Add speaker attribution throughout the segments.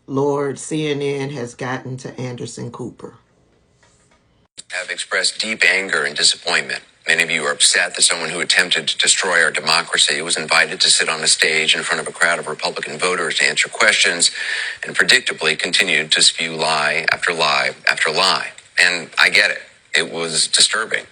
Speaker 1: Lord, CNN has gotten to Anderson Cooper.
Speaker 2: Have expressed deep anger and disappointment. Many of you are upset that someone who attempted to destroy our democracy was invited to sit on a stage in front of a crowd of Republican voters to answer questions and predictably continued to spew lie after lie after lie. And I get it. It was disturbing.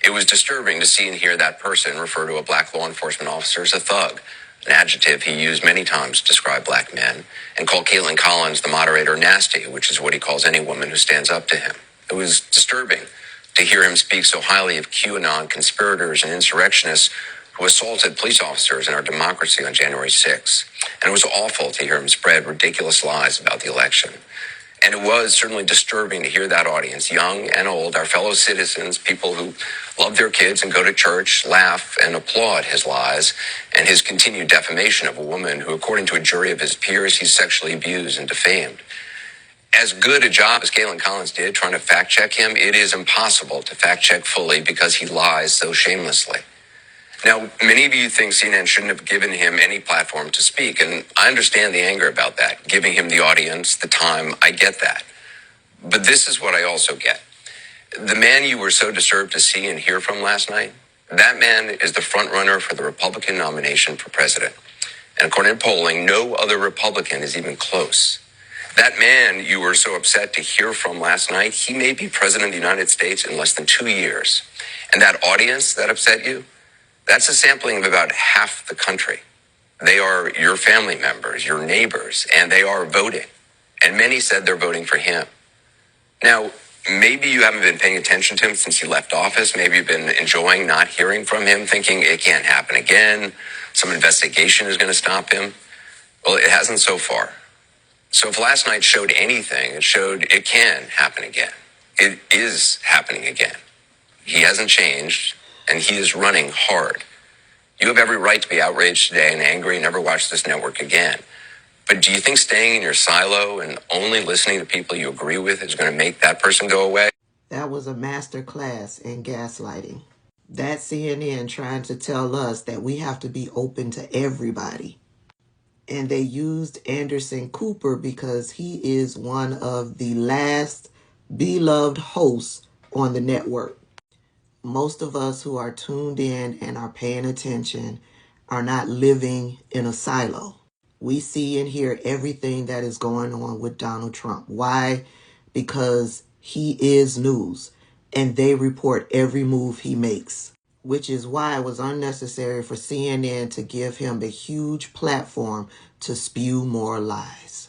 Speaker 2: It was disturbing to see and hear that person refer to a black law enforcement officer as a thug, an adjective he used many times to describe black men, and call Caitlin Collins, the moderator, nasty, which is what he calls any woman who stands up to him. It was disturbing to hear him speak so highly of QAnon conspirators and insurrectionists who assaulted police officers in our democracy on January 6th. And it was awful to hear him spread ridiculous lies about the election. And it was certainly disturbing to hear that audience, young and old, our fellow citizens, people who love their kids and go to church, laugh and applaud his lies and his continued defamation of a woman who, according to a jury of his peers, he's sexually abused and defamed. As good a job as Caitlin Collins did trying to fact check him, it is impossible to fact check fully because he lies so shamelessly. Now, many of you think CNN shouldn't have given him any platform to speak, and I understand the anger about that, giving him the audience, the time, I get that. But this is what I also get. The man you were so disturbed to see and hear from last night, that man is the front runner for the Republican nomination for president. And according to polling, no other Republican is even close. That man you were so upset to hear from last night, he may be president of the United States in less than 2 years. And that audience that upset you, that's a sampling of about half the country. They are your family members, your neighbors, and they are voting. And many said they're voting for him. Now, maybe you haven't been paying attention to him since he left office. Maybe you've been enjoying not hearing from him, thinking it can't happen again. Some investigation is going to stop him. Well, it hasn't so far. So if last night showed anything, it showed it can happen again. It is happening again. He hasn't changed, and he is running hard. You have every right to be outraged today and angry and never watch this network again. But do you think staying in your silo and only listening to people you agree with is going to make that person go away?
Speaker 1: That was a masterclass in gaslighting. That's CNN trying to tell us that we have to be open to everybody. And they used Anderson Cooper because he is one of the last beloved hosts on the network. Most of us who are tuned in and are paying attention are not living in a silo. We see and hear everything that is going on with Donald Trump. Why? Because he is news and they report every move he makes, which is why it was unnecessary for CNN to give him a huge platform to spew more lies.